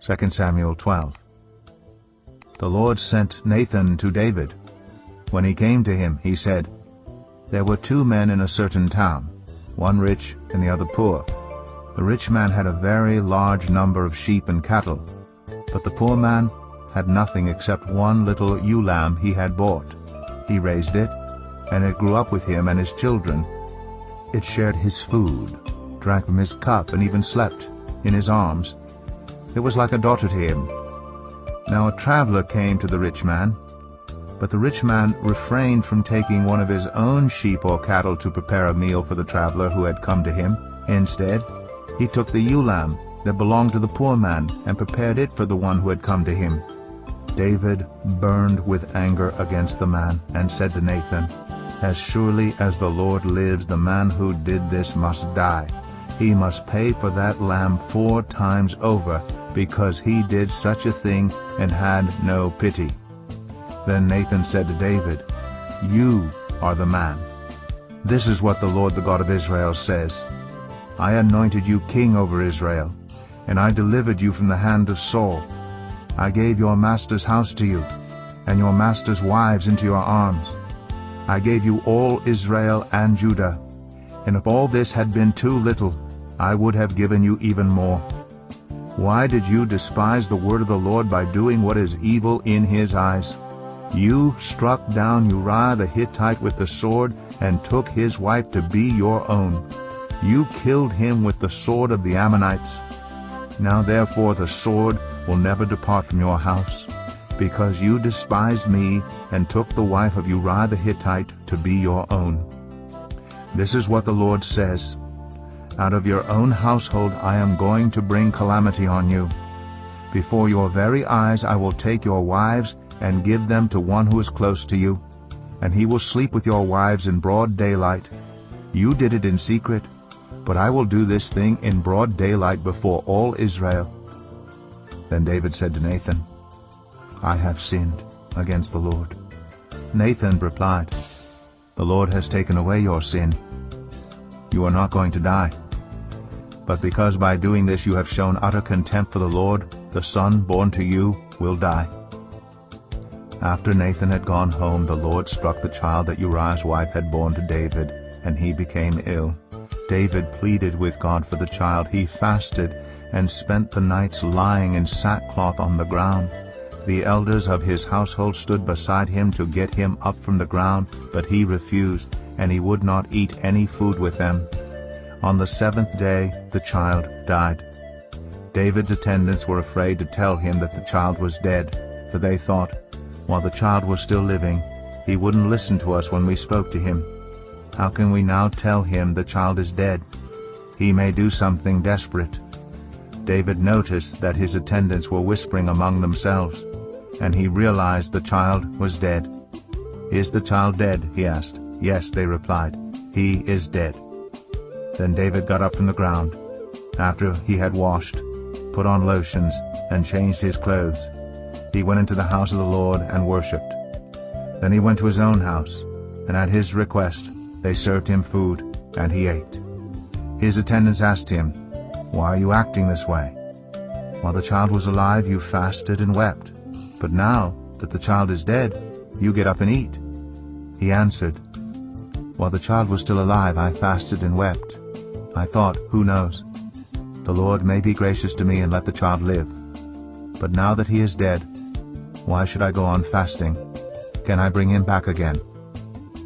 2 Samuel 12. The Lord sent Nathan to David. When he came to him, he said, "There were 2 men in a certain town, one rich and the other poor. The rich man had a very large number of sheep and cattle, but the poor man had nothing except one little ewe lamb he had bought. He raised it, and it grew up with him and his children. It shared his food, drank from his cup, and even slept in his arms. It was like a daughter to him. Now a traveler came to the rich man, but the rich man refrained from taking one of his own sheep or cattle to prepare a meal for the traveler who had come to him. Instead, he took the ewe lamb that belonged to the poor man and prepared it for the one who had come to him." David burned with anger against the man and said to Nathan, "As surely as the Lord lives, the man who did this must die. He must pay for that lamb 4 times over, because he did such a thing and had no pity." Then Nathan said to David, "You are the man. This is what the Lord, the God of Israel, says. I anointed you king over Israel, and I delivered you from the hand of Saul. I gave your master's house to you, and your master's wives into your arms. I gave you all Israel and Judah, and if all this had been too little, I would have given you even more. Why did you despise the word of the Lord by doing what is evil in his eyes? You struck down Uriah the Hittite with the sword and took his wife to be your own. You killed him with the sword of the Ammonites. Now therefore the sword will never depart from your house, because you despised me and took the wife of Uriah the Hittite to be your own. This is what the Lord says. Out of your own household I am going to bring calamity on you. Before your very eyes I will take your wives and give them to one who is close to you, and he will sleep with your wives in broad daylight. You did it in secret, but I will do this thing in broad daylight before all Israel." Then David said to Nathan, "I have sinned against the Lord." Nathan replied, "The Lord has taken away your sin. You are not going to die. But because by doing this you have shown utter contempt for the Lord, the son born to you will die." After Nathan had gone home, the Lord struck the child that Uriah's wife had borne to David, and he became ill. David pleaded with God for the child. He fasted and spent the nights lying in sackcloth on the ground. The elders of his household stood beside him to get him up from the ground, but he refused, and he would not eat any food with them. On the 7th day the child died. David's attendants were afraid to tell him that the child was dead, for they thought, while the child was still living, he wouldn't listen to us when we spoke to him. How can we now tell him the child is dead? He may do something desperate. David noticed that his attendants were whispering among themselves, and he realized the child was dead. "Is the child dead?" he asked. "Yes," they replied, "he is dead." Then David got up from the ground, after he had washed, put on lotions, and changed his clothes. He went into the house of the Lord and worshipped. Then he went to his own house, and at his request they served him food, and he ate. His attendants asked him, "Why are you acting this way? While the child was alive you fasted and wept, but now that the child is dead, you get up and eat." He answered, "While the child was still alive I fasted and wept. I thought, who knows? The Lord may be gracious to me and let the child live. But now that he is dead, why should I go on fasting? Can I bring him back again?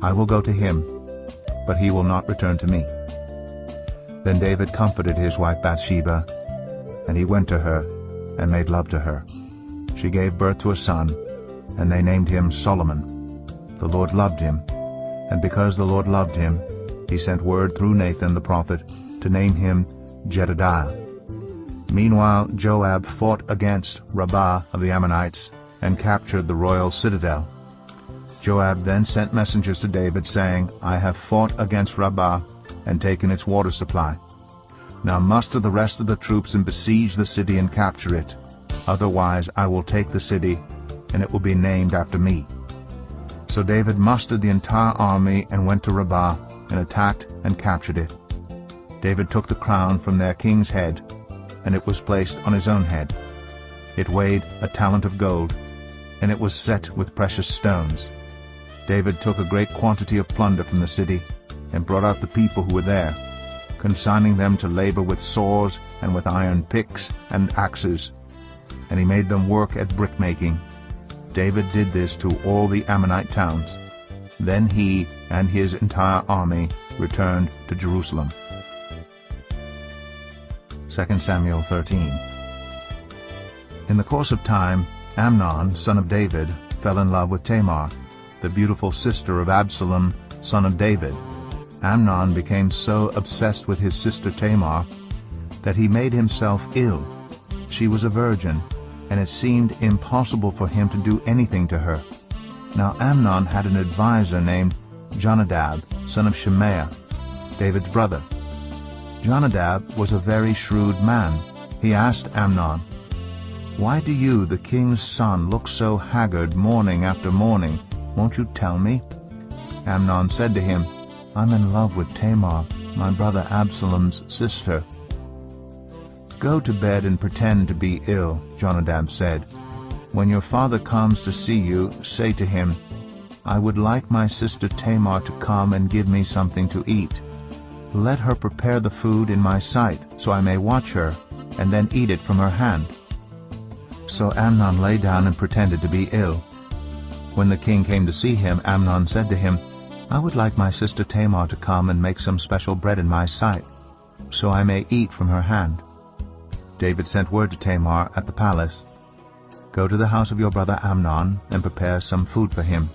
I will go to him, but he will not return to me." Then David comforted his wife Bathsheba, and he went to her and made love to her. She gave birth to a son, and they named him Solomon. The Lord loved him, and because the Lord loved him, he sent word through Nathan the prophet to name him Jedediah. Meanwhile Joab fought against Rabbah of the Ammonites and captured the royal citadel. Joab then sent messengers to David, saying, "I have fought against Rabbah and taken its water supply. Now muster the rest of the troops and besiege the city and capture it. Otherwise I will take the city, and it will be named after me." So David mustered the entire army and went to Rabbah and attacked and captured it. David took the crown from their king's head, and it was placed on his own head. It weighed a talent of gold, and it was set with precious stones. David took a great quantity of plunder from the city, and brought out the people who were there, consigning them to labor with saws and with iron picks and axes, and he made them work at brickmaking. David did this to all the Ammonite towns. Then he and his entire army returned to Jerusalem. 2 Samuel 13. In the course of time, Amnon, son of David, fell in love with Tamar, the beautiful sister of Absalom, son of David. Amnon became so obsessed with his sister Tamar that he made himself ill. She was a virgin, and it seemed impossible for him to do anything to her. Now Amnon had an adviser named Jonadab, son of Shemaiah, David's brother. Jonadab was a very shrewd man. He asked Amnon, "Why do you, the king's son, look so haggard morning after morning? Won't you tell me?" Amnon said to him, "I'm in love with Tamar, my brother Absalom's sister." "Go to bed and pretend to be ill," Jonadab said. "When your father comes to see you, say to him, 'I would like my sister Tamar to come and give me something to eat. Let her prepare the food in my sight, so I may watch her, and then eat it from her hand.'" So Amnon lay down and pretended to be ill. When the king came to see him, Amnon said to him, "I would like my sister Tamar to come and make some special bread in my sight, so I may eat from her hand." David sent word to Tamar at the palace, "Go to the house of your brother Amnon and prepare some food for him."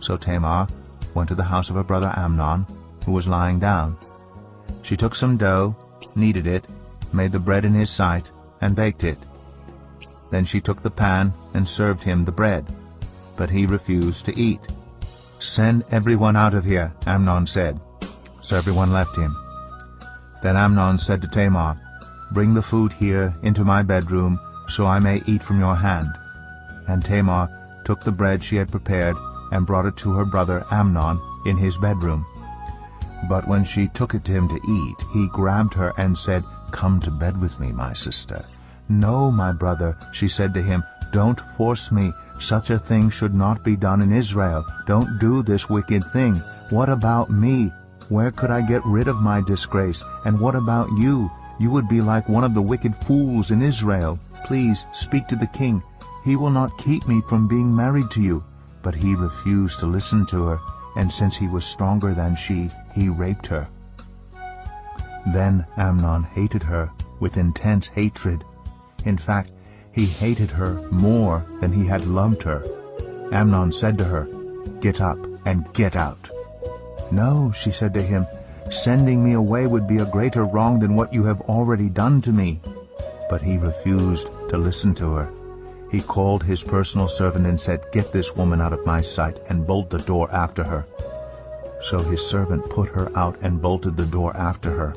So Tamar went to the house of her brother Amnon, who was lying down. She took some dough, kneaded it, made the bread in his sight, and baked it. Then she took the pan and served him the bread, but he refused to eat. "Send everyone out of here," Amnon said. So everyone left him. Then Amnon said to Tamar, "Bring the food here into my bedroom, so I may eat from your hand." And Tamar took the bread she had prepared and brought it to her brother Amnon in his bedroom. But when she took it to him to eat, he grabbed her and said, "Come to bed with me, my sister." "No, my brother," she said to him, "don't force me. Such a thing should not be done in Israel. Don't do this wicked thing. What about me? Where could I get rid of my disgrace? And what about you? You would be like one of the wicked fools in Israel. Please speak to the king. He will not keep me from being married to you." But he refused to listen to her, and since he was stronger than she, he raped her. Then Amnon hated her with intense hatred. In fact, he hated her more than he had loved her. Amnon said to her, "Get up and get out." "No," she said to him, "sending me away would be a greater wrong than what you have already done to me." But he refused to listen to her. He called his personal servant and said, "Get this woman out of my sight and bolt the door after her." So his servant put her out and bolted the door after her.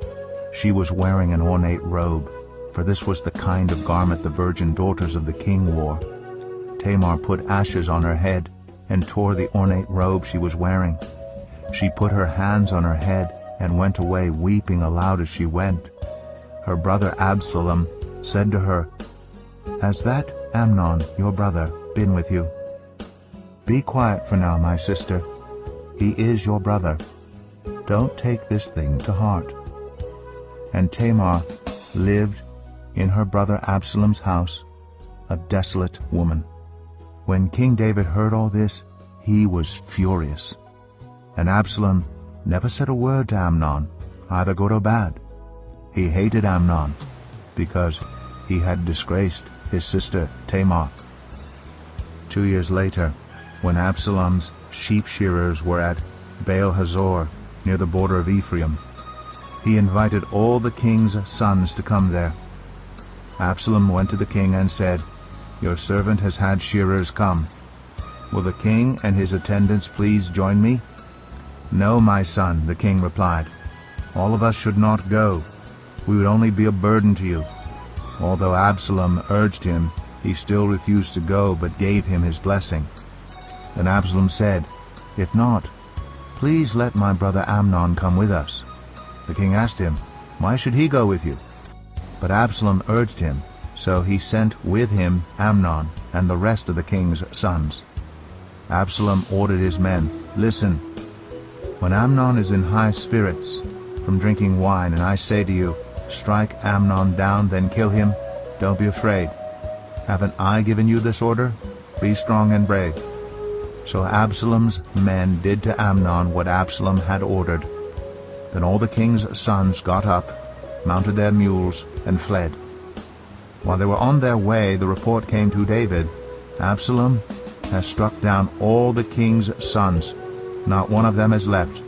She was wearing an ornate robe, for this was the kind of garment the virgin daughters of the king wore. Tamar put ashes on her head and tore the ornate robe she was wearing. She put her hands on her head and went away weeping aloud as she went. Her brother Absalom said to her, "Has that Amnon, your brother, been with you? Be quiet for now, my sister. He is your brother. Don't take this thing to heart." And Tamar lived in her brother Absalom's house, a desolate woman. When King David heard all this, he was furious. And Absalom never said a word to Amnon, either good or bad. He hated Amnon because he had disgraced his sister Tamar. 2 years later, when Absalom's sheep shearers were at Baal-Hazor, near the border of Ephraim, he invited all the king's sons to come there. Absalom went to the king and said, "Your servant has had shearers come. Will the king and his attendants please join me?" "No, my son," the king replied. "All of us should not go. We would only be a burden to you." Although Absalom urged him, he still refused to go, but gave him his blessing. Then Absalom said, "If not, please let my brother Amnon come with us." The king asked him, "Why should he go with you?" But Absalom urged him, So he sent with him Amnon and the rest of the king's sons. Absalom ordered his men, "Listen, when Amnon is in high spirits from drinking wine, and I say to you, strike Amnon down, then kill him, don't be afraid. Haven't I given you this order? Be strong and brave." So Absalom's men did to Amnon what Absalom had ordered. Then all the king's sons got up, mounted their mules, and fled. While they were on their way, the report came to David, "Absalom has struck down all the king's sons. Not one of them is left."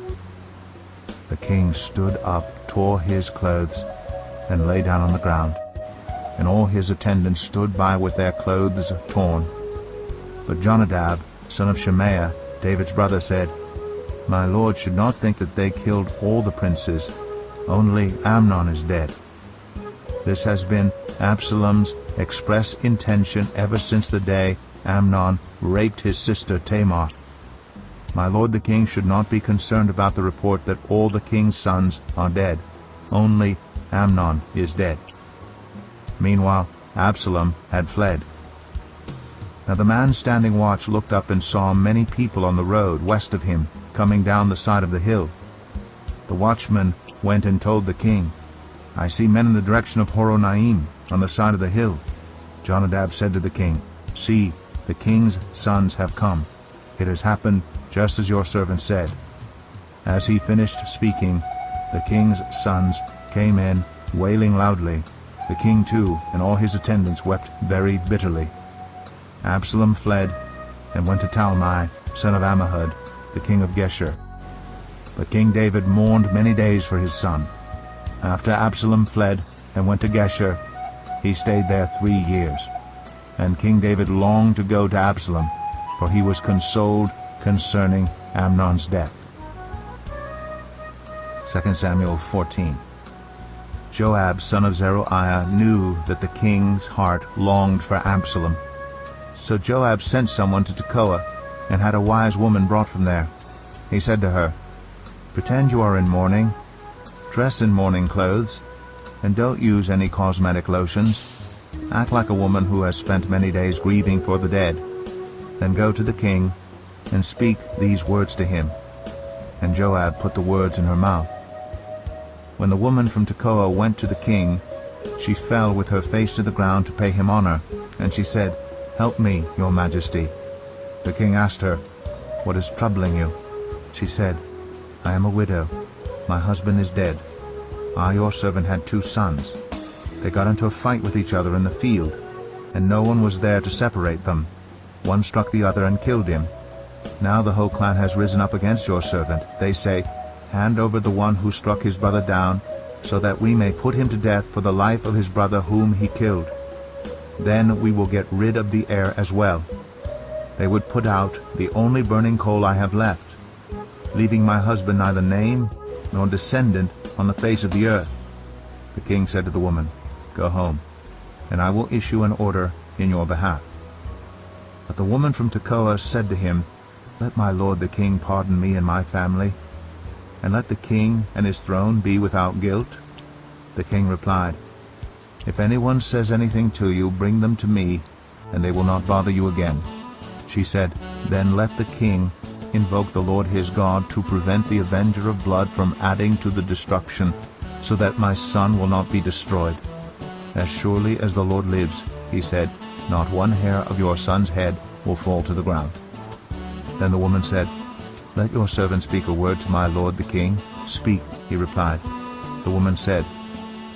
The king stood up, tore his clothes, and lay down on the ground. And all his attendants stood by with their clothes torn. But Jonadab, son of Shemaiah, David's brother, said, "My lord should not think that they killed all the princes. Only Amnon is dead." This has been Absalom's express intention ever since the day Amnon raped his sister Tamar. My lord the king should not be concerned about the report that all the king's sons are dead. Only Amnon is dead. Meanwhile, Absalom had fled. Now the man standing watch looked up and saw many people on the road west of him, coming down the side of the hill. The watchman went and told the king, "I see men in the direction of Horonaim, on the side of the hill." Jonadab said to the king, "See, the king's sons have come. It has happened just as your servant said." As he finished speaking, the king's sons came in, wailing loudly. The king too, and all his attendants, wept very bitterly. Absalom fled and went to Talmai, son of Ammihud, the king of Geshur. But King David mourned many days for his son. After Absalom fled and went to Geshur, he stayed there 3 years. And King David longed to go to Absalom, for he was consoled concerning Amnon's death. 2 Samuel 14. Joab, son of Zeruiah, knew that the king's heart longed for Absalom. So Joab sent someone to Tekoa, and had a wise woman brought from there. He said to her, "Pretend you are in mourning, dress in mourning clothes, and don't use any cosmetic lotions. Act like a woman who has spent many days grieving for the dead. Then go to the king, and speak these words to him." And Joab put the words in her mouth. When the woman from Tekoa went to the king, she fell with her face to the ground to pay him honor, and she said, "Help me, your majesty." The king asked her, "What is troubling you?" She said, "I am a widow. My husband is dead. I, your servant, had 2 sons. They got into a fight with each other in the field, and no one was there to separate them. One struck the other and killed him. Now the whole clan has risen up against your servant. They say, 'Hand over the one who struck his brother down, so that we may put him to death for the life of his brother whom he killed. Then we will get rid of the heir as well.' They would put out the only burning coal I have left, leaving my husband neither name nor descendant on the face of the earth." The king said to the woman, "Go home, and I will issue an order in your behalf." But the woman from Tekoa said to him, "Let my lord the king pardon me and my family, and let the king and his throne be without guilt." The king replied, "If anyone says anything to you, bring them to me, and they will not bother you again." She said, "Then let the king invoke the Lord his God to prevent the avenger of blood from adding to the destruction, so that my son will not be destroyed. As surely as the Lord lives," he said, "not one hair of your son's head will fall to the ground." Then the woman said, "Let your servant speak a word to my lord the king." "Speak," he replied. The woman said,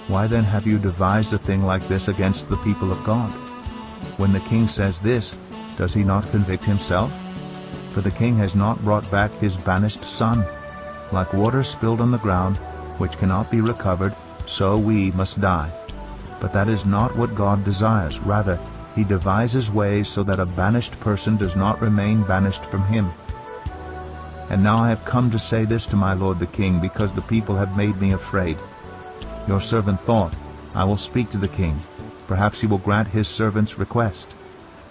"Why then have you devised a thing like this against the people of God? When the king says this, does he not convict himself? For the king has not brought back his banished son. Like water spilled on the ground, which cannot be recovered, so we must die. But that is not what God desires. Rather, he devises ways so that a banished person does not remain banished from him. And now I have come to say this to my lord the king, because the people have made me afraid. Your servant thought, I will speak to the king. Perhaps he will grant his servant's request.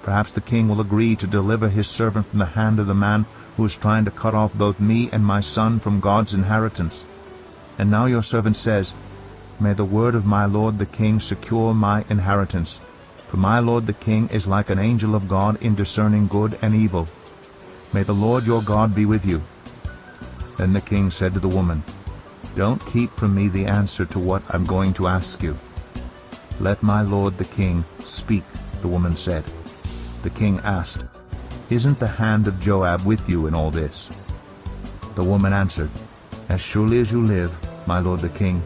Perhaps the king will agree to deliver his servant from the hand of the man who is trying to cut off both me and my son from God's inheritance. And now your servant says, May the word of my lord the king secure my inheritance, For my lord the king is like an angel of God in discerning good and evil. May the Lord your God be with you." Then the king said to the woman, "Don't keep from me the answer to what I'm going to ask you." "Let my lord the king speak," the woman said. The king asked, "Isn't the hand of Joab with you in all this?" The woman answered, "As surely as you live, my lord the king,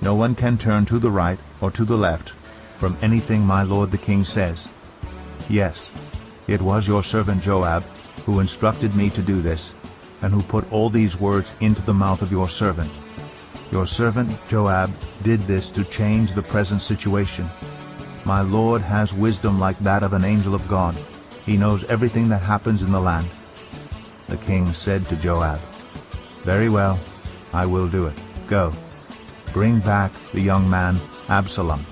no one can turn to the right or to the left from anything my lord the king says. Yes, it was your servant Joab who instructed me to do this, and who put all these words into the mouth of your servant. Your servant Joab did this to change the present situation. My lord has wisdom like that of an angel of God. He knows everything that happens in the land." The king said to Joab, "Very well, I will do it. Go, bring back the young man Absalom."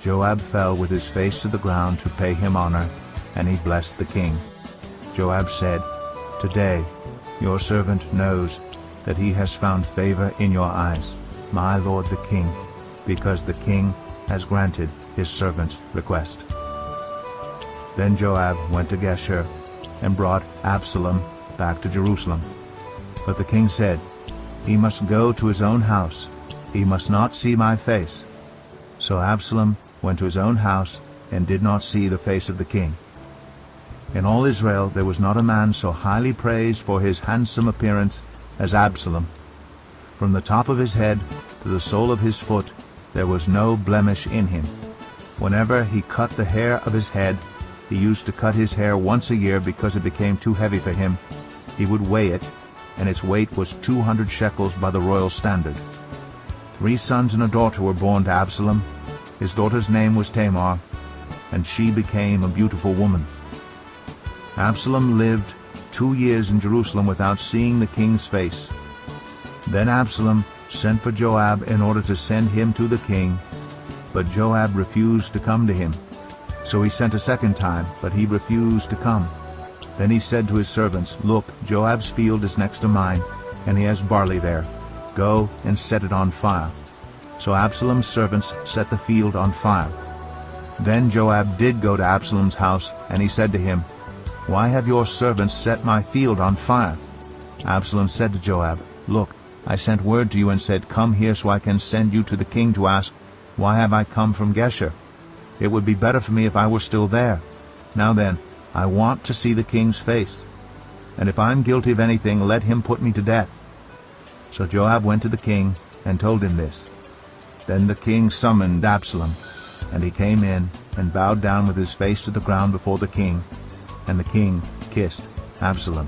Joab fell with his face to the ground to pay him honor, and he blessed the king. Joab said, "Today your servant knows that he has found favor in your eyes, my lord the king, because the king has granted his servant's request." Then Joab went to Geshur and brought Absalom back to Jerusalem. But the king said, "He must go to his own house. He must not see my face." So Absalom went to his own house and did not see the face of the king. In all Israel there was not a man so highly praised for his handsome appearance as Absalom. From the top of his head to the sole of his foot there was no blemish in him. Whenever he cut the hair of his head, he used to cut his hair once a year because it became too heavy for him. He would weigh it, and its weight was 200 shekels by the royal standard. 3 sons and a daughter were born to Absalom. His daughter's name was Tamar, and she became a beautiful woman. Absalom lived 2 years in Jerusalem without seeing the king's face. Then Absalom sent for Joab in order to send him to the king, but Joab refused to come to him. So he sent a second time, but he refused to come. Then he said to his servants, "Look, Joab's field is next to mine, and he has barley there. Go and set it on fire." So Absalom's servants set the field on fire. Then Joab did go to Absalom's house, and he said to him, "Why have your servants set my field on fire?" Absalom said to Joab, "Look, I sent word to you and said, 'Come here so I can send you to the king to ask, why have I come from Geshur? It would be better for me if I were still there. Now then, I want to see the king's face. And if I'm guilty of anything, let him put me to death." So Joab went to the king and told him this. Then the king summoned Absalom, and he came in and bowed down with his face to the ground before the king, and the king kissed Absalom.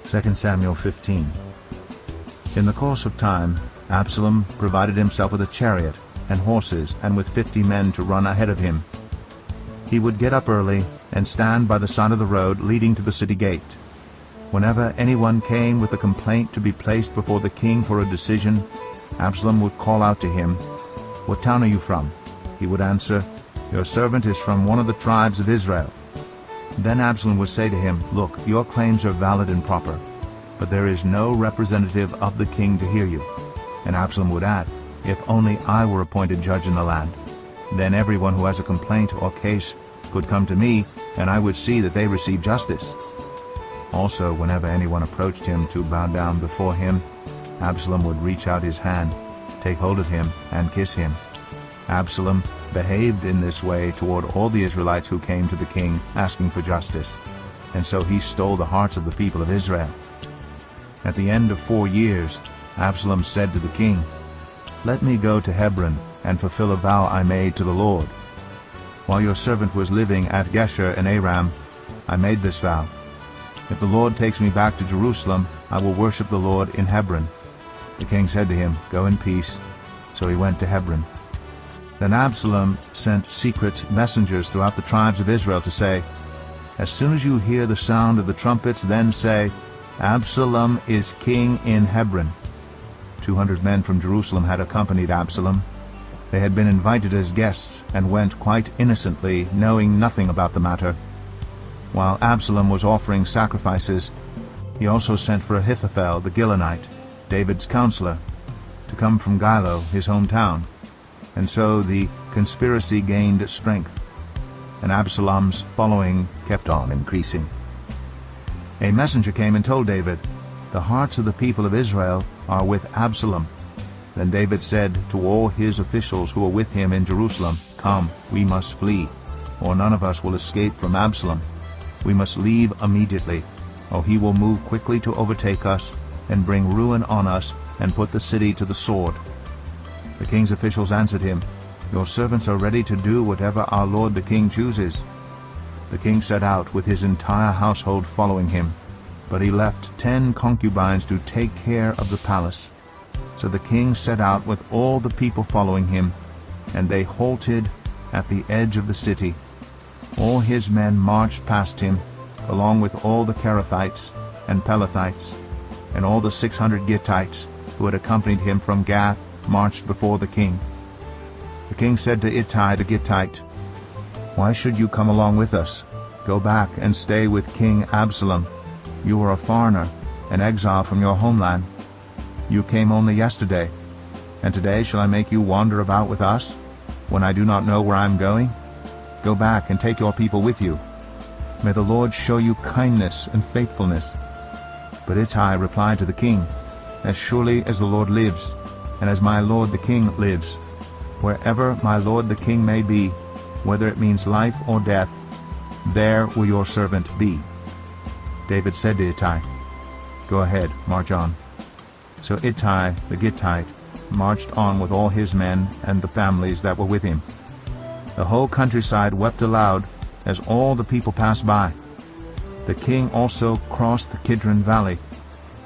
2 Samuel 15. In the course of time, Absalom provided himself with a chariot and horses and with 50 men to run ahead of him. He would get up early and stand by the side of the road leading to the city gate. Whenever anyone came with a complaint to be placed before the king for a decision, Absalom would call out to him, "What town are you from?" He would answer, "Your servant is from one of the tribes of Israel." Then Absalom would say to him, "Look, your claims are valid and proper, but there is no representative of the king to hear you." And Absalom would add, "If only I were appointed judge in the land. Then everyone who has a complaint or case could come to me, and I would see that they receive justice." Also, whenever anyone approached him to bow down before him, Absalom would reach out his hand, take hold of him, and kiss him. Absalom behaved in this way toward all the Israelites who came to the king asking for justice, and so he stole the hearts of the people of Israel. At the end of 4 years, Absalom said to the king, "Let me go to Hebron and fulfill a vow I made to the Lord. While your servant was living at Geshur in Aram, I made this vow. If the Lord takes me back to Jerusalem, I will worship the Lord in Hebron." The king said to him, "Go in peace." So he went to Hebron. Then Absalom sent secret messengers throughout the tribes of Israel to say, "As soon as you hear the sound of the trumpets, then say, 'Absalom is king in Hebron.'" 200 men from Jerusalem had accompanied Absalom. They had been invited as guests and went quite innocently, knowing nothing about the matter. While Absalom was offering sacrifices, he also sent for Ahithophel the Gilonite, David's counselor, to come from Gilo, his hometown. And so the conspiracy gained strength, and Absalom's following kept on increasing. A messenger came and told David, "The hearts of the people of Israel are with Absalom." Then David said to all his officials who were with him in Jerusalem, "Come, we must flee, or none of us will escape from Absalom. We must leave immediately, or he will move quickly to overtake us and bring ruin on us and put the city to the sword." The king's officials answered him, "Your servants are ready to do whatever our lord the king chooses." The king set out with his entire household following him, but he left 10 concubines to take care of the palace. So the king set out with all the people following him, and they halted at the edge of the city. All his men marched past him, along with all the Kerethites and Pelethites, and all the 600 Gittites who had accompanied him from Gath marched before the king. The king said to Ittai the Gittite, "Why should you come along with us? Go back and stay with King Absalom. You are a foreigner, an exile from your homeland. You came only yesterday, and today shall I make you wander about with us, when I do not know where I am going? Go back and take your people with you. May the Lord show you kindness and faithfulness." But Ittai replied to the king, "As surely as the Lord lives, and as my lord the king lives, wherever my lord the king may be, whether it means life or death, there will your servant be." David said to Ittai, "Go ahead, march on." So Ittai the Gittite marched on with all his men and the families that were with him. The whole countryside wept aloud as all the people passed by. The king also crossed the Kidron Valley,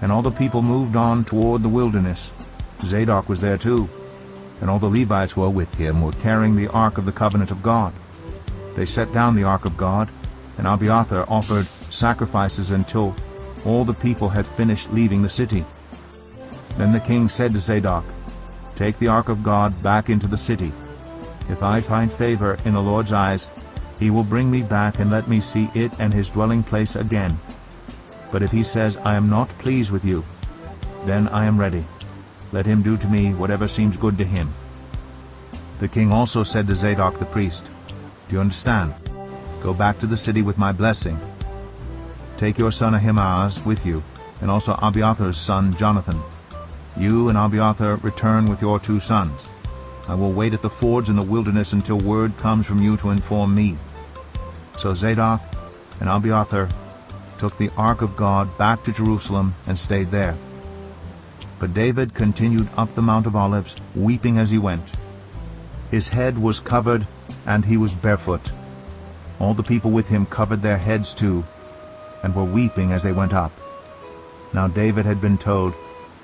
and all the people moved on toward the wilderness. Zadok was there too, and all the Levites who were with him were carrying the ark of the covenant of God. They set down the ark of God, and Abiathar offered sacrifices until all the people had finished leaving the city. Then the king said to Zadok, "Take the ark of God back into the city. If I find favor in the Lord's eyes, he will bring me back and let me see it and his dwelling place again. But if he says, 'I am not pleased with you,' then I am ready. Let him do to me whatever seems good to him." The king also said to Zadok the priest, "Do you understand? Go back to the city with my blessing. Take your son Ahimaaz with you, and also Abiathar's son Jonathan. You and Abiathar return with your 2 sons. I will wait at the fords in the wilderness until word comes from you to inform me." So Zadok and Abiathar took the ark of God back to Jerusalem and stayed there. But David continued up the Mount of Olives, weeping as he went. His head was covered, and he was barefoot. All the people with him covered their heads too, and were weeping as they went up. Now David had been told,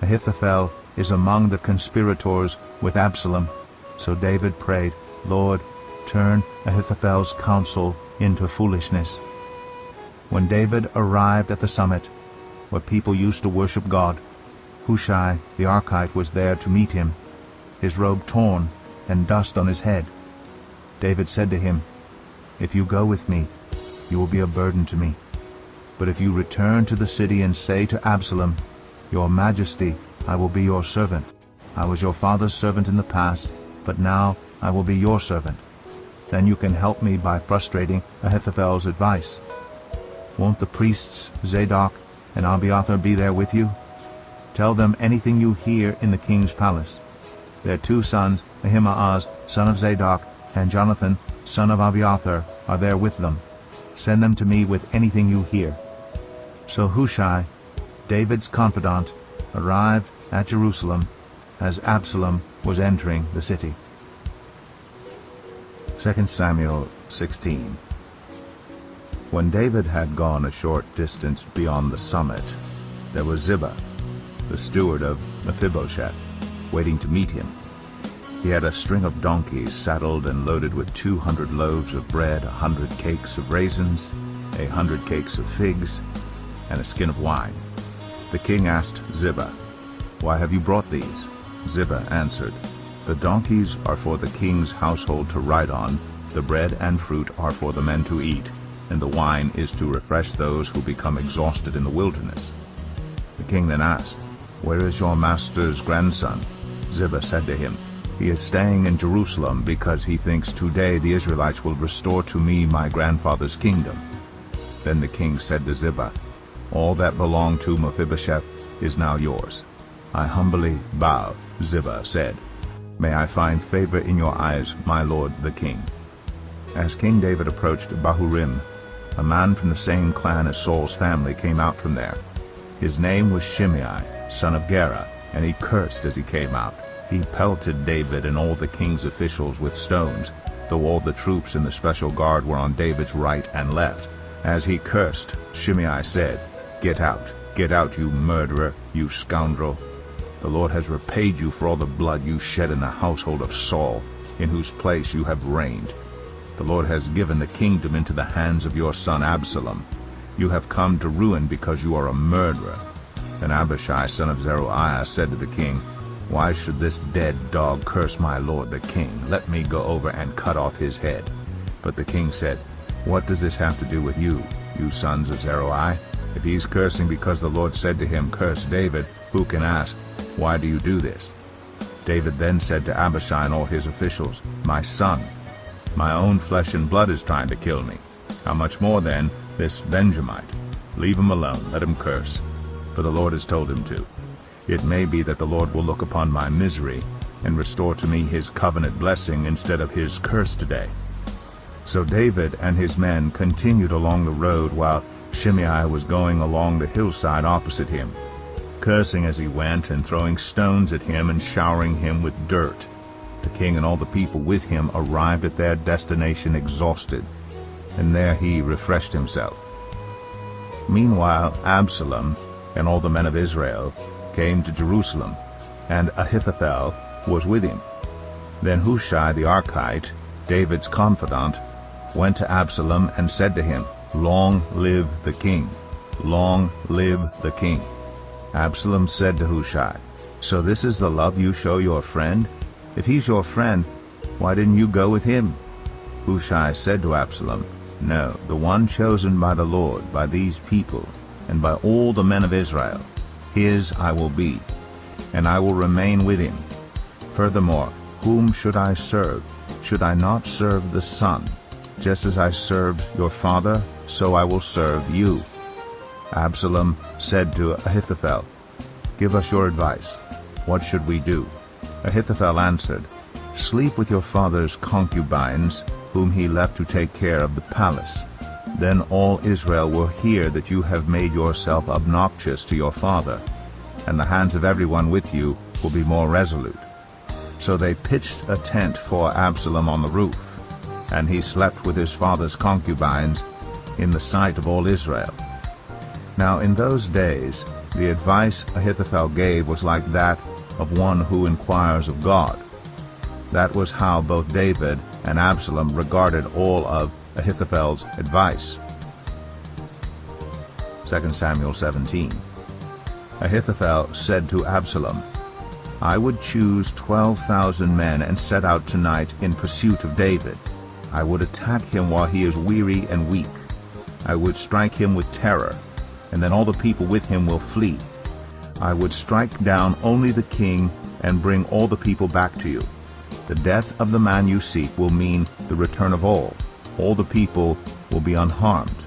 "Ahithophel is among the conspirators with Absalom." So David prayed, "Lord, turn Ahithophel's counsel into foolishness." When David arrived at the summit, where people used to worship God, Hushai the Archite was there to meet him, his robe torn and dust on his head. David said to him, "If you go with me, you will be a burden to me. But if you return to the city and say to Absalom, 'Your Majesty, I will be your servant. I was your father's servant in the past, but now I will be your servant,' then you can help me by frustrating Ahithophel's advice. Won't the priests Zadok and Abiathar be there with you? Tell them anything you hear in the king's palace. Their 2 sons, Ahimaaz, son of Zadok, and Jonathan, son of Abiathar, are there with them. Send them to me with anything you hear." So Hushai, David's confidant, arrived at Jerusalem as Absalom was entering the city. 2 Samuel 16. When David had gone a short distance beyond the summit, there was Ziba, the steward of Mephibosheth, waiting to meet him. He had a string of donkeys saddled and loaded with 200 loaves of bread, 100 cakes of raisins, 100 cakes of figs, and a skin of wine. The king asked Ziba, "Why have you brought these?" Ziba answered, "The donkeys are for the king's household to ride on, the bread and fruit are for the men to eat, and the wine is to refresh those who become exhausted in the wilderness." The king then asked, "Where is your master's grandson?" Ziba said to him, He is staying in Jerusalem because he thinks today the Israelites will restore to me my grandfather's kingdom." Then the king said to Ziba, "All that belonged to Mephibosheth is now yours." "I humbly bow," Ziba said. "May I find favor in your eyes, my lord the king." As King David approached Bahurim, a man from the same clan as Saul's family came out from there. His name was Shimei, son of Gera, and he cursed as he came out. He pelted David and all the king's officials with stones, though all the troops in the special guard were on David's right and left. As he cursed, Shimei said, get out, you murderer, you scoundrel. The Lord has repaid you for all the blood you shed in the household of Saul, in whose place you have reigned. The Lord has given the kingdom into the hands of your son Absalom. You have come to ruin because you are a murderer." Then Abishai, son of Zeruiah, said to the king, "Why should this dead dog curse my lord the king? Let me go over and cut off his head." But the king said, "What does this have to do with you, you sons of Zeruiah? If he's cursing because the Lord said to him, 'Curse David,' who can ask, 'Why do you do this?'" David then said to Abishai and all his officials, "My son, my own flesh and blood is trying to kill me. How much more then this Benjamite? Leave him alone, let him curse, for the Lord has told him to. It may be that the Lord will look upon my misery and restore to me his covenant blessing instead of his curse today." So David and his men continued along the road while Shimei was going along the hillside opposite him, cursing as he went and throwing stones at him and showering him with dirt. The king and all the people with him arrived at their destination exhausted, and there he refreshed himself. Meanwhile Absalom and all the men of Israel came to Jerusalem, and Ahithophel was with him. Then Hushai the Archite, David's confidant, went to Absalom and said to him, "Long live the king! Long live the king!" Absalom said to Hushai, "So this is the love you show your friend? If he's your friend, why didn't you go with him?" Hushai said to Absalom, "No, the one chosen by the Lord, by these people, and by all the men of Israel, his I will be, and I will remain with him. Furthermore, whom should I serve? Should I not serve the Son? Just as I served your father, so I will serve you." Absalom said to Ahithophel, "Give us your advice. What should we do?" Ahithophel answered, "Sleep with your father's concubines, whom he left to take care of the palace. Then all Israel will hear that you have made yourself obnoxious to your father, and the hands of everyone with you will be more resolute." So they pitched a tent for Absalom on the roof, and he slept with his father's concubines in the sight of all Israel. Now in those days the advice Ahithophel gave was like that of one who inquires of God. That was how both David and Absalom regarded all of Ahithophel's advice. 2 Samuel 17. Ahithophel said to Absalom, "I would choose 12,000 men and set out tonight in pursuit of David. I would attack him while he is weary and weak. I would strike him with terror, and then all the people with him will flee. I would strike down only the king and bring all the people back to you. The death of the man you seek will mean the return of all. All the people will be unharmed."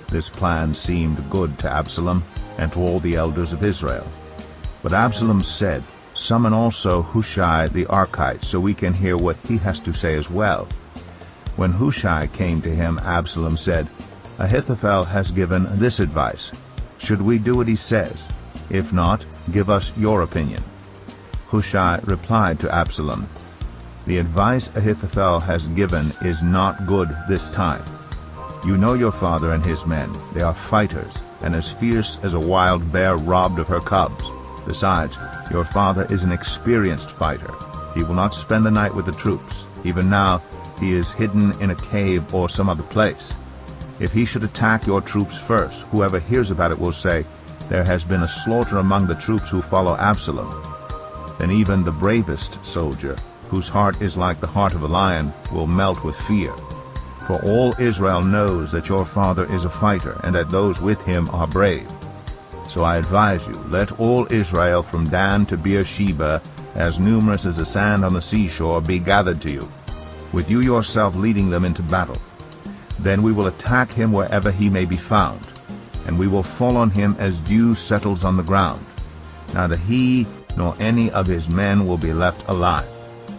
This plan seemed good to Absalom and to all the elders of Israel. But Absalom said, "Summon also Hushai the Archite, so we can hear what he has to say as well." When Hushai came to him, Absalom said, "Ahithophel has given this advice. Should we do what he says? If not, give us your opinion." Hushai replied to Absalom, "The advice Ahithophel has given is not good this time. You know your father and his men. They are fighters, and as fierce as a wild bear robbed of her cubs. Besides, your father is an experienced fighter. He will not spend the night with the troops. Even now, he is hidden in a cave or some other place. If he should attack your troops first, whoever hears about it will say, 'There has been a slaughter among the troops who follow Absalom.' Then even the bravest soldier, whose heart is like the heart of a lion, will melt with fear. For all Israel knows that your father is a fighter, and that those with him are brave. So I advise you, let all Israel from Dan to Beersheba as numerous as the sand on the seashore, be gathered to you, with you yourself leading them into battle. Then we will attack him wherever he may be found, and we will fall on him as dew settles on the ground. Neither he nor any of his men will be left alive.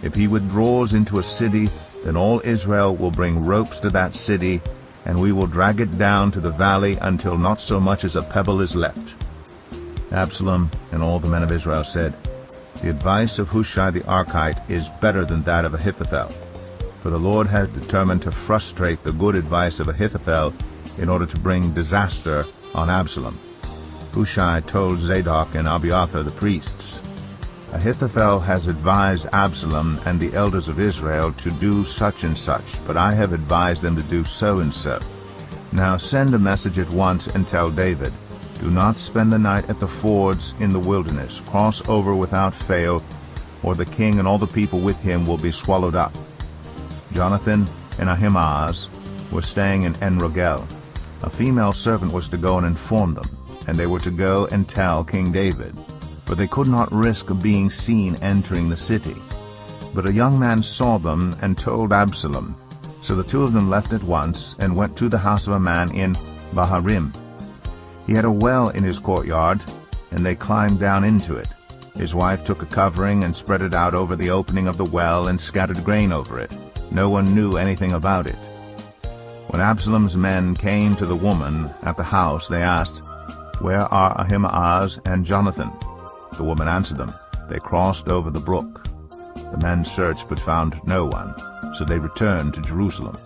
If he withdraws into a city, then all Israel will bring ropes to that city, and we will drag it down to the valley until not so much as a pebble is left." Absalom and all the men of Israel said, "The advice of Hushai the Archite is better than that of Ahithophel, for the Lord has determined to frustrate the good advice of Ahithophel in order to bring disaster on Absalom." Hushai told Zadok and Abiathar the priests, "Ahithophel has advised Absalom and the elders of Israel to do such and such, but I have advised them to do so and so. Now send a message at once and tell David, 'Do not spend the night at the fords in the wilderness. Cross over without fail, or the king and all the people with him will be swallowed up.'" Jonathan and Ahimaaz were staying in En-Rogel. A female servant was to go and inform them, and they were to go and tell King David, for they could not risk being seen entering the city. But a young man saw them and told Absalom. So the two of them left at once and went to the house of a man in Baharim. He had a well in his courtyard, and they climbed down into it. His wife took a covering and spread it out over the opening of the well and scattered grain over it. No one knew anything about it. When Absalom's men came to the woman at the house, they asked, "Where are Ahimaaz and Jonathan?" The woman answered them, "They crossed over the brook." The men searched but found no one, so they returned to Jerusalem.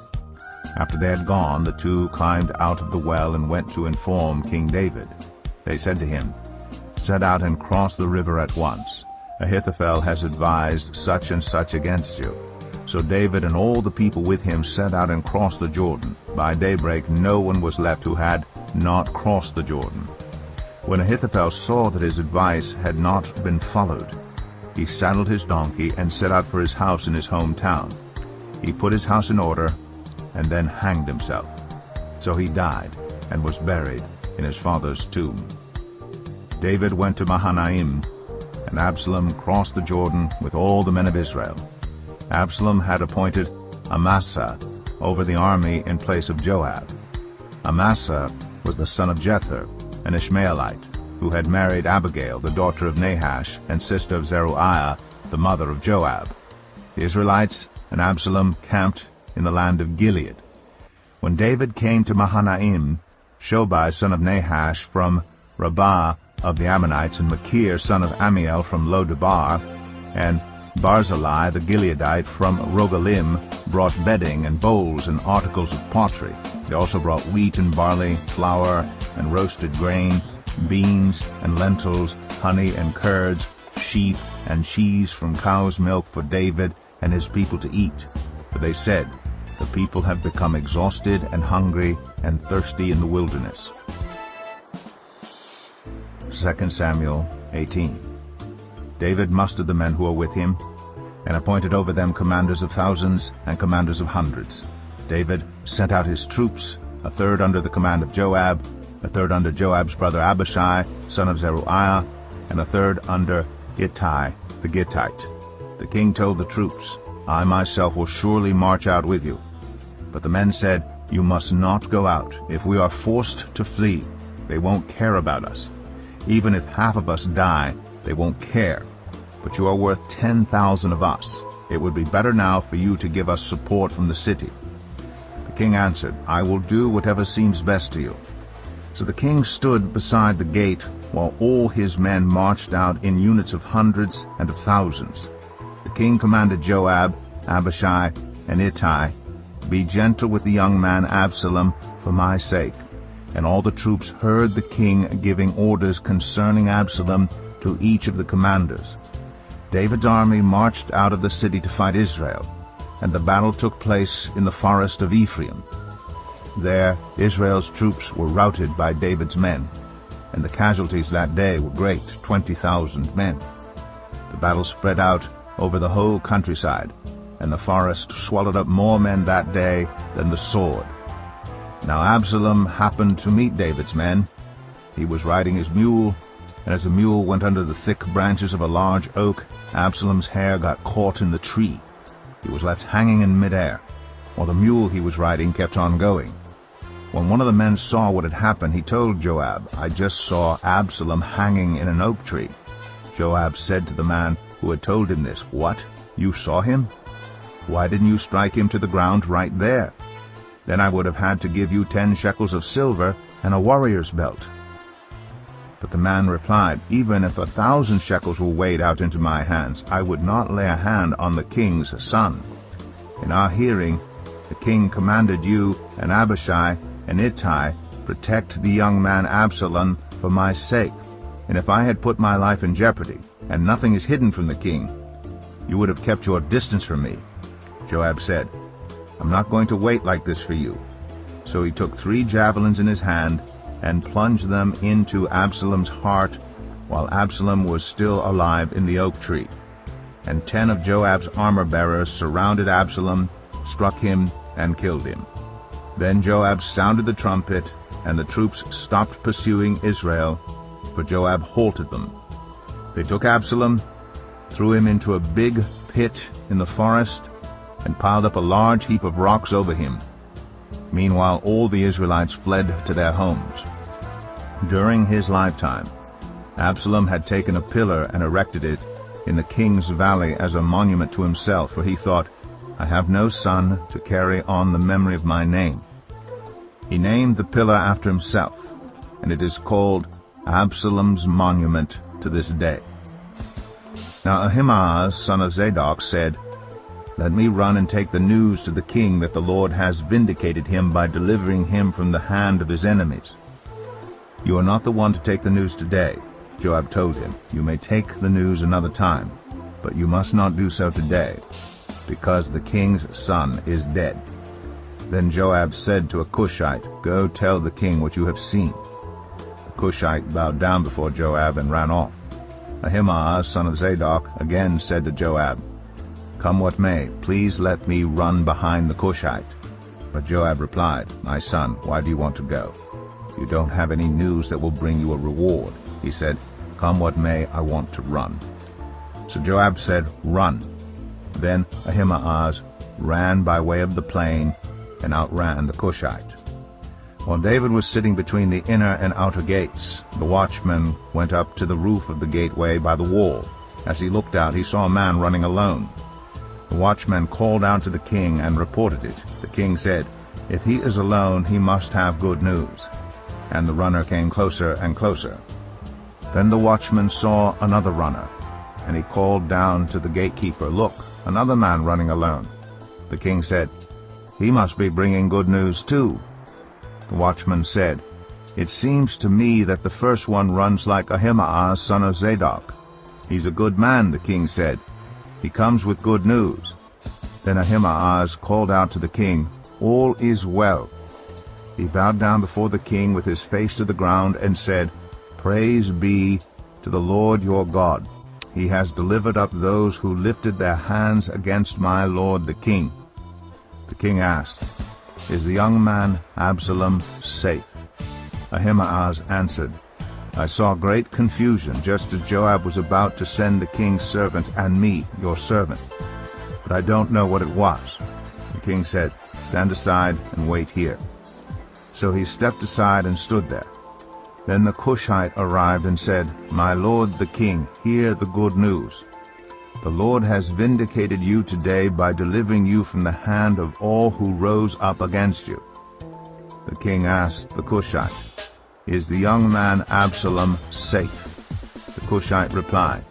After they had gone, the two climbed out of the well and went to inform King David. They said to him, "Set out and cross the river at once. Ahithophel has advised such and such against you." So David and all the people with him set out and crossed the Jordan. By daybreak no one was left who had not crossed the Jordan. When Ahithophel saw that his advice had not been followed, he saddled his donkey and set out for his house in his hometown. He put his house in order and then hanged himself. So he died and was buried in his father's tomb. David went to Mahanaim, and Absalom crossed the Jordan with all the men of Israel. Absalom had appointed Amasa over the army in place of Joab. Amasa was the son of Jether, an Ishmaelite, who had married Abigail, the daughter of Nahash, and sister of Zeruiah, the mother of Joab. The Israelites and Absalom camped in the land of Gilead. When David came to Mahanaim, Shobai son of Nahash from Rabbah of the Ammonites, and Machir son of Amiel from Lo-debar, and Barzillai the Gileadite from Rogelim brought bedding and bowls and articles of pottery. They also brought wheat and barley, flour and roasted grain, beans and lentils, honey and curds, sheep and cheese from cow's milk for David and his people to eat. For they said, "The people have become exhausted and hungry and thirsty in the wilderness." 2 Samuel 18. David mustered the men who were with him, and appointed over them commanders of thousands and commanders of hundreds. David sent out his troops, a third under the command of Joab, a third under Joab's brother Abishai, son of Zeruiah, and a third under Ittai the Gittite. The king told the troops, "I myself will surely march out with you." But the men said, "You must not go out. If we are forced to flee, they won't care about us. Even if half of us die, they won't care. But you are worth 10,000 of us. It would be better now for you to give us support from the city." The king answered, "I will do whatever seems best to you." So the king stood beside the gate while all his men marched out in units of hundreds and of thousands. The king commanded Joab, Abishai, and Ittai, "Be gentle with the young man Absalom for my sake." And all the troops heard the king giving orders concerning Absalom to each of the commanders. David's army marched out of the city to fight Israel, and the battle took place in the forest of Ephraim. There Israel's troops were routed by David's men, and the casualties that day were great, 20,000 men. The battle spread out over the whole countryside, and the forest swallowed up more men that day than the sword. Now Absalom happened to meet David's men. He was riding his mule, and as the mule went under the thick branches of a large oak, Absalom's hair got caught in the tree. He was left hanging in midair, while the mule he was riding kept on going. When one of the men saw what had happened, he told Joab, "I just saw Absalom hanging in an oak tree." Joab said to the man who had told him this, "What? You saw him? Why didn't you strike him to the ground right there? Then I would have had to give you 10 shekels of silver and a warrior's belt." But the man replied, "Even if 1,000 shekels were weighed out into my hands, I would not lay a hand on the king's son. In our hearing, the king commanded you and Abishai and Ittai, protect the young man Absalom for my sake. And if I had put my life in jeopardy, and nothing is hidden from the king, you would have kept your distance from me." Joab said, "I'm not going to wait like this for you." So he took 3 javelins in his hand and plunged them into Absalom's heart while Absalom was still alive in the oak tree. And 10 of Joab's armor-bearers surrounded Absalom, struck him, and killed him. Then Joab sounded the trumpet, and the troops stopped pursuing Israel, for Joab halted them. They took Absalom, threw him into a big pit in the forest, and piled up a large heap of rocks over him. Meanwhile, all the Israelites fled to their homes. During his lifetime, Absalom had taken a pillar and erected it in the king's valley as a monument to himself, for he thought, "I have no son to carry on the memory of my name." He named the pillar after himself, and it is called Absalom's monument to this day. Now Ahimaaz, son of Zadok, said, "Let me run and take the news to the king that the Lord has vindicated him by delivering him from the hand of his enemies." "You are not the one to take the news today," Joab told him. "You may take the news another time, but you must not do so today, because the king's son is dead." Then Joab said to a Cushite, "Go tell the king what you have seen." The Cushite bowed down before Joab and ran off. Ahimaaz, son of Zadok, again said to Joab, "Come what may, please let me run behind the Cushite." But Joab replied, "My son, why do you want to go? You don't have any news that will bring you a reward." He said, "Come what may, I want to run." So Joab said, "Run." Then Ahimaaz ran by way of the plain and outran the Cushite. While David was sitting between the inner and outer gates, the watchman went up to the roof of the gateway by the wall. As he looked out, he saw a man running alone. The watchman called out to the king and reported it. The king said, "If he is alone, he must have good news." And the runner came closer and closer. Then the watchman saw another runner, and he called down to the gatekeeper, "Look, another man running alone." The king said, "He must be bringing good news too." The watchman said, "It seems to me that the first one runs like Ahimaaz, son of Zadok." "He's a good man," the king said. "He comes with good news." Then Ahimaaz called out to the king, "All is well." He bowed down before the king with his face to the ground and said, "Praise be to the Lord your God. He has delivered up those who lifted their hands against my lord the king." The king asked, "Is the young man Absalom safe?" Ahimaaz answered, "I saw great confusion, just as Joab was about to send the king's servant and me, your servant. But I don't know what it was." The king said, "Stand aside and wait here." So he stepped aside and stood there. Then the Cushite arrived and said, "My lord the king, hear the good news. The Lord has vindicated you today by delivering you from the hand of all who rose up against you." The king asked the Cushite, "Is the young man Absalom safe?" The Cushite replied,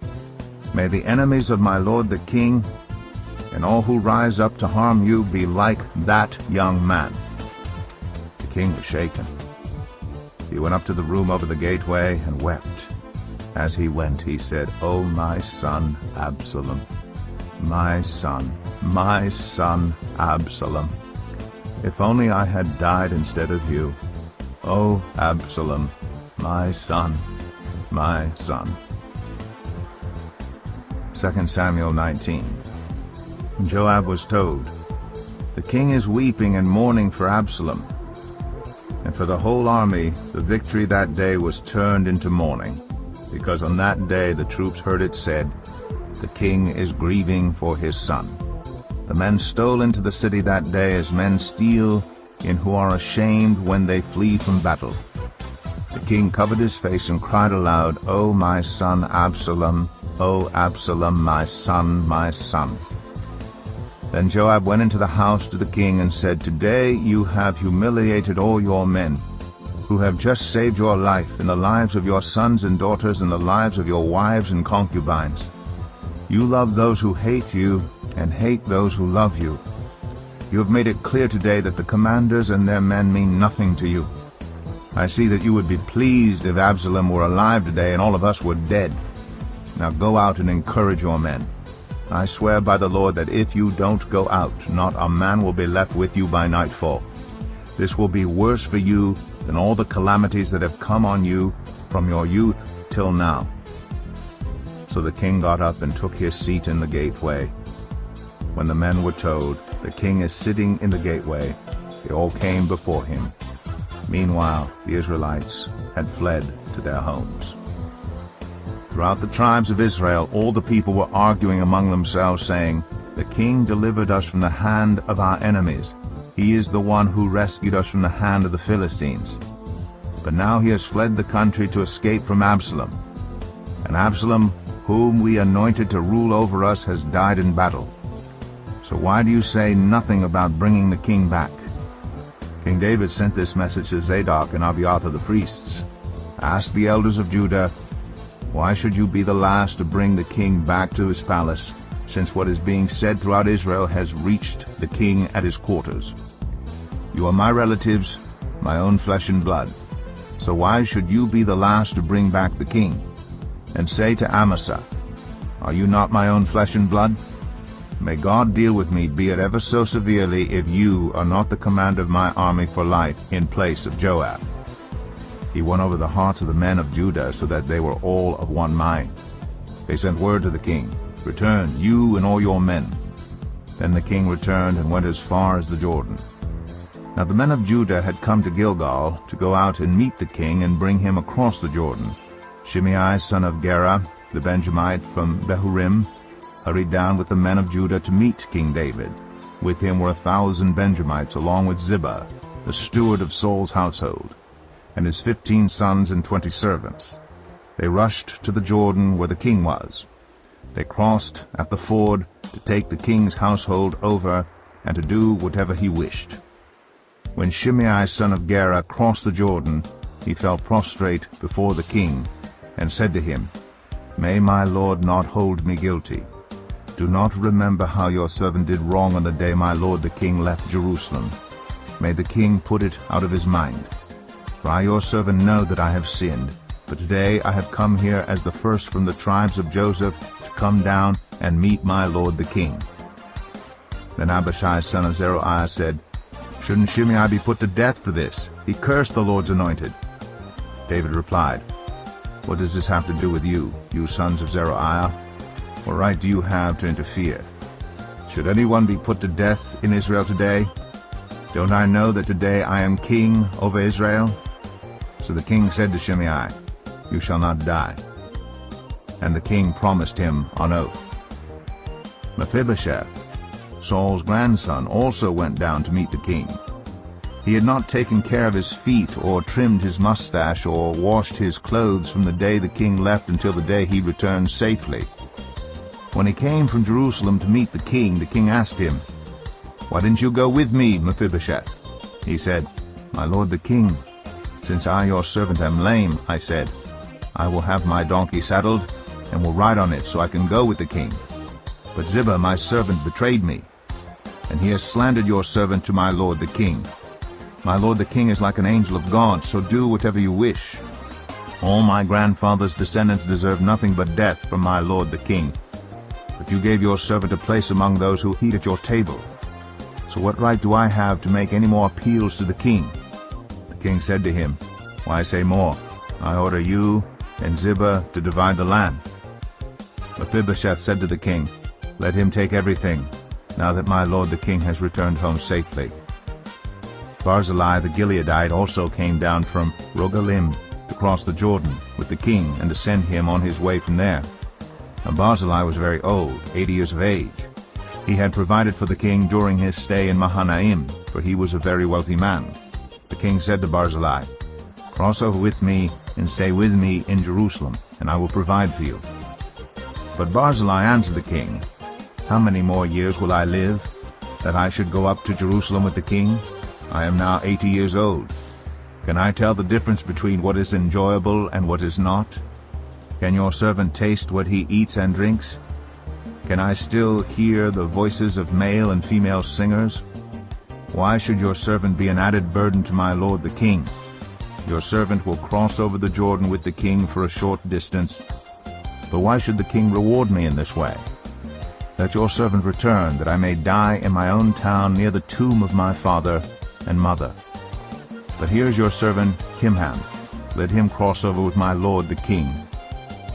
"May the enemies of my lord the king and all who rise up to harm you be like that young man." The king was shaken. He went up to the room over the gateway and wept. As he went, he said, "Oh, my son Absalom, my son Absalom, if only I had died instead of you. Oh, Absalom, my son, my son." 2 Samuel 19. Joab was told, "The king is weeping and mourning for Absalom." And for the whole army, the victory that day was turned into mourning. because on that day the troops heard it said, "The king is grieving for his son." The men stole into the city that day as men steal in who are ashamed when they flee from battle. The king covered his face and cried aloud, "O my son Absalom, O Absalom, my son, my son." Then Joab went into the house to the king and said, "Today you have humiliated all your men, who have just saved your life and the lives of your sons and daughters and the lives of your wives and concubines. You love those who hate you and hate those who love you. You have made it clear today that the commanders and their men mean nothing to you. I see that you would be pleased if Absalom were alive today and all of us were dead. Now go out and encourage your men. I swear by the Lord that if you don't go out, not a man will be left with you by nightfall. This will be worse for you than all the calamities that have come on you from your youth till now." So the king got up and took his seat in the gateway. When the men were told, "The king is sitting in the gateway," they all came before him. Meanwhile, the Israelites had fled to their homes. Throughout the tribes of Israel, all the people were arguing among themselves, saying, "The king delivered us from the hand of our enemies. He is the one who rescued us from the hand of the Philistines. But now he has fled the country to escape from Absalom. And Absalom, whom we anointed to rule over us, has died in battle. So why do you say nothing about bringing the king back?" King David sent this message to Zadok and Abiathar the priests. "Ask the elders of Judah, why should you be the last to bring the king back to his palace, since what is being said throughout Israel has reached the king at his quarters? You are my relatives, my own flesh and blood. So why should you be the last to bring back the king? And say to Amasa, are you not my own flesh and blood? May God deal with me, be it ever so severely, if you are not the commander of my army for life in place of Joab." He won over the hearts of the men of Judah so that they were all of one mind. They sent word to the king, "Return, you and all your men." Then the king returned and went as far as the Jordan. Now the men of Judah had come to Gilgal to go out and meet the king and bring him across the Jordan. Shimei son of Gera, the Benjamite from Bahurim, hurried down with the men of Judah to meet King David. With him were 1,000 Benjamites, along with Ziba, the steward of Saul's household, and his 15 sons and 20 servants. They rushed to the Jordan where the king was. They crossed at the ford to take the king's household over and to do whatever he wished. When Shimei son of Gera crossed the Jordan, he fell prostrate before the king and said to him, "May my lord not hold me guilty. Do not remember how your servant did wrong on the day my lord the king left Jerusalem. May the king put it out of his mind. For I your servant know that I have sinned, but today I have come here as the first from the tribes of Joseph to come down and meet my lord the king." Then Abishai son of Zeruiah said, "Shouldn't Shimei be put to death for this? He cursed the Lord's anointed." David replied, "What does this have to do with you, you sons of Zeruiah? What right do you have to interfere? Should anyone be put to death in Israel today? Don't I know that today I am king over Israel?" So the king said to Shimei, "You shall not die." And the king promised him on oath. Mephibosheth, Saul's grandson, also went down to meet the king. He had not taken care of his feet or trimmed his mustache or washed his clothes from the day the king left until the day he returned safely. When he came from Jerusalem to meet the king asked him, "Why didn't you go with me, Mephibosheth?" He said, "My lord the king, since I your servant am lame," I said, "I will have my donkey saddled and will ride on it so I can go with the king. But Ziba my servant betrayed me, and he has slandered your servant to my lord the king. My lord the king is like an angel of God, so do whatever you wish. All my grandfather's descendants deserve nothing but death from my lord the king. But you gave your servant a place among those who eat at your table. So what right do I have to make any more appeals to the king?" The king said to him, "Why say more? I order you and Ziba to divide the land." Mephibosheth said to the king, "Let him take everything, now that my lord the king has returned home safely." Barzillai the Gileadite also came down from Rogelim to cross the Jordan with with the king and to send him on his way from there. Now Barzillai was very old, 80 years of age. He had provided for the king during his stay in Mahanaim, for he was a very wealthy man. The king said to Barzillai, "Cross over with me and stay with me in Jerusalem, and I will provide for you." But Barzillai answered the king, "How many more years will I live, that I should go up to Jerusalem with the king? I am now 80 years old. Can I tell the difference between what is enjoyable and what is not? Can your servant taste what he eats and drinks? Can I still hear the voices of male and female singers? Why should your servant be an added burden to my lord the king? Your servant will cross over the Jordan with the king for a short distance. But why should the king reward me in this way? Let your servant return, that I may die in my own town near the tomb of my father and mother. But here is your servant Kimham. Let him cross over with my lord the king.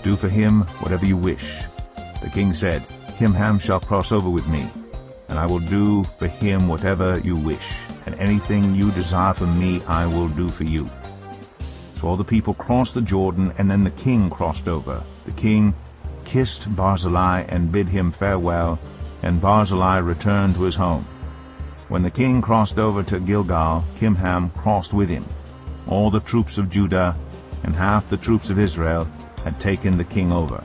Do for him whatever you wish." The king said, "Kimham shall cross over with me, and I will do for him whatever you wish, and anything you desire from me I will do for you." So all the people crossed the Jordan, and then the king crossed over. The king kissed Barzillai and bid him farewell, and Barzillai returned to his home. When the king crossed over to Gilgal, Kimham crossed with him. All the troops of Judah and half the troops of Israel had taken the king over.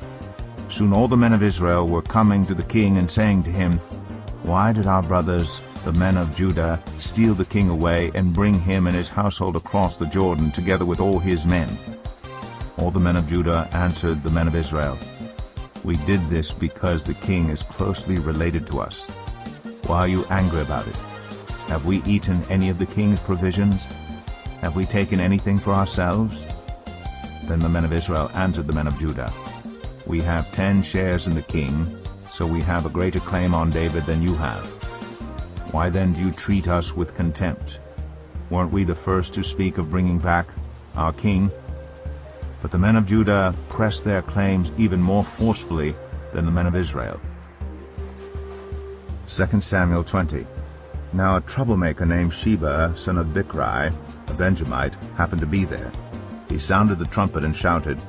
Soon all the men of Israel were coming to the king and saying to him, "Why did our brothers, the men of Judah, steal the king away and bring him and his household across the Jordan together with all his men?" All the men of Judah answered the men of Israel, "We did this because the king is closely related to us. Why are you angry about it? Have we eaten any of the king's provisions? Have we taken anything for ourselves?" Then the men of Israel answered the men of Judah, "We have 10 shares in the king, so we have a greater claim on David than you have. Why then do you treat us with contempt? Weren't we the first to speak of bringing back our king?" But the men of Judah pressed their claims even more forcefully than the men of Israel. 2 Samuel 20. Now a troublemaker named Sheba, son of Bichri, a Benjamite, happened to be there. He sounded the trumpet and shouted,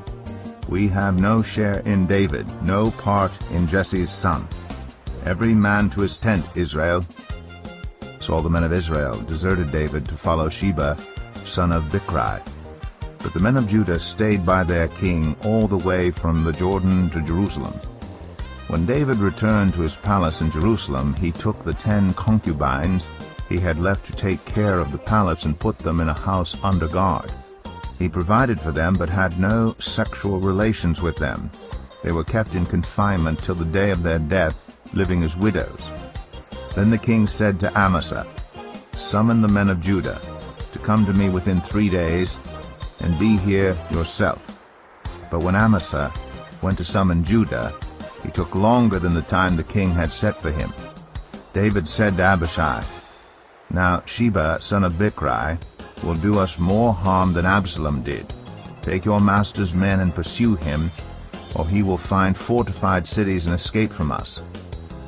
"We have no share in David, no part in Jesse's son. Every man to his tent, Israel." So all the men of Israel deserted David to follow Sheba, son of Bichri. But the men of Judah stayed by their king all the way from the Jordan to Jerusalem. When David returned to his palace in Jerusalem, he took the 10 concubines he had left to take care of the palace and put them in a house under guard. He provided for them but had no sexual relations with them. They were kept in confinement till the day of their death, living as widows. Then the king said to Amasa, "Summon the men of Judah to come to me within 3 days, and be here yourself." But when Amasa went to summon Judah, he took longer than the time the king had set for him. David said to Abishai, "Now Sheba, son of Bichri, will do us more harm than Absalom did. Take your master's men and pursue him, or he will find fortified cities and escape from us."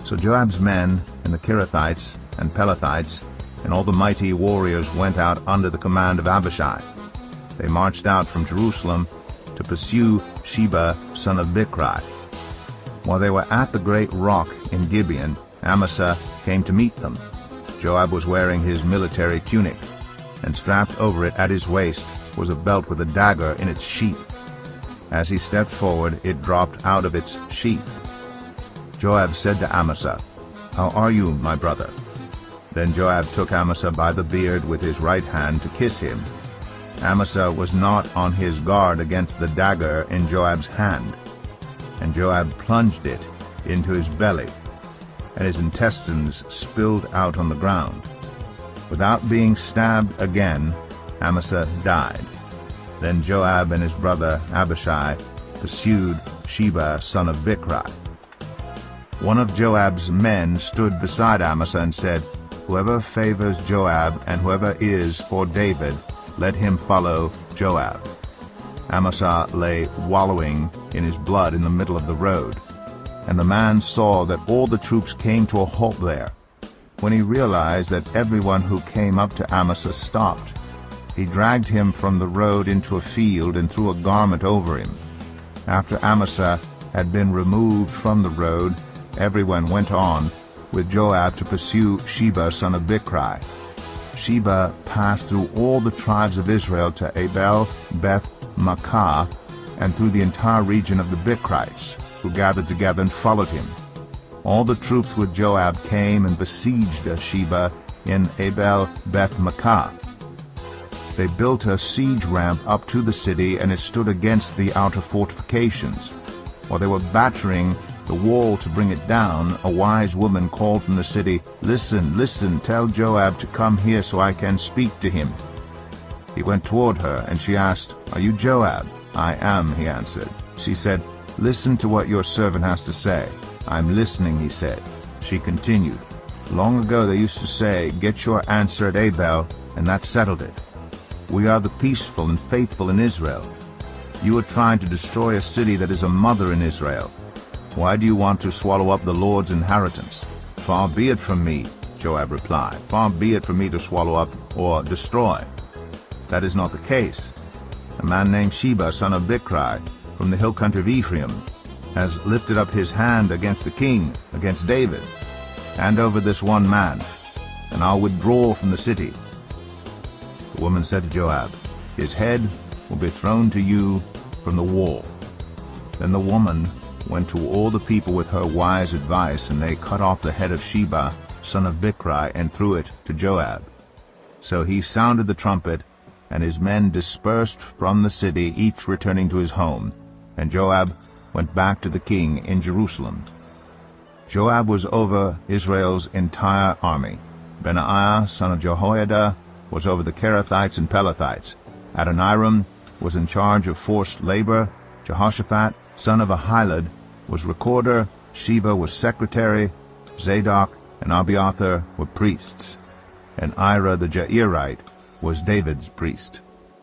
So Joab's men and the Kerethites and Pelethites and all the mighty warriors went out under the command of Abishai. They marched out from Jerusalem to pursue Sheba, son of Bichri. While they were at the great rock in Gibeon, Amasa came to meet them. Joab was wearing his military tunic, and strapped over it at his waist was a belt with a dagger in its sheath. As he stepped forward, it dropped out of its sheath. Joab said to Amasa, "How are you, my brother?" Then Joab took Amasa by the beard with his right hand to kiss him. Amasa was not on his guard against the dagger in Joab's hand, and Joab plunged it into his belly, and his intestines spilled out on the ground. Without being stabbed again, Amasa died. Then Joab and his brother Abishai pursued Sheba, son of Bichri. One of Joab's men stood beside Amasa and said, "Whoever favors Joab and whoever is for David, let him follow Joab." Amasa lay wallowing in his blood in the middle of the road, and the man saw that all the troops came to a halt there. When he realized that everyone who came up to Amasa stopped, He dragged him from the road into a field and threw a garment over him. After Amasa had been removed from the road, everyone went on with Joab to pursue Sheba son of Bichri. Sheba passed through all the tribes of Israel to Abel Beth Maachah, and through the entire region of the Bichrites, who gathered together and followed him. All the troops with Joab came and besieged Sheba in Abel Beth Maachah. They built a siege ramp up to the city, and it stood against the outer fortifications. While they were battering the wall to bring it down, a wise woman called from the city, "Listen, listen, tell Joab to come here so I can speak to him." He went toward her, and she asked, "Are you Joab?" "I am," he answered. She said, "Listen to what your servant has to say." "I'm listening," he said. She continued, "Long ago they used to say, 'Get your answer at Abel,' and that settled it. We are the peaceful and faithful in Israel. You are trying to destroy a city that is a mother in Israel. Why do you want to swallow up the Lord's inheritance?" "Far be it from me," Joab replied. "Far be it from me to swallow up or destroy. That is not the case. A man named Sheba, son of Bichri, from the hill country of Ephraim, has lifted up his hand against the king, against David. Hand over this one man, and I'll withdraw from the city." The woman said to Joab, "His head will be thrown to you from the wall." Then the woman went to all the people with her wise advice, and they cut off the head of Sheba, son of Bichri, and threw it to Joab. So he sounded the trumpet, and his men dispersed from the city, each returning to his home, and Joab went back to the king in Jerusalem. Joab was over Israel's entire army. Benaiah, son of Jehoiada, was over the Kerethites and Pelethites. Adoniram was in charge of forced labor. Jehoshaphat, son of Ahilud, was recorder. Sheba was secretary. Zadok and Abiathar were priests. And Ira the Jairite was David's priest.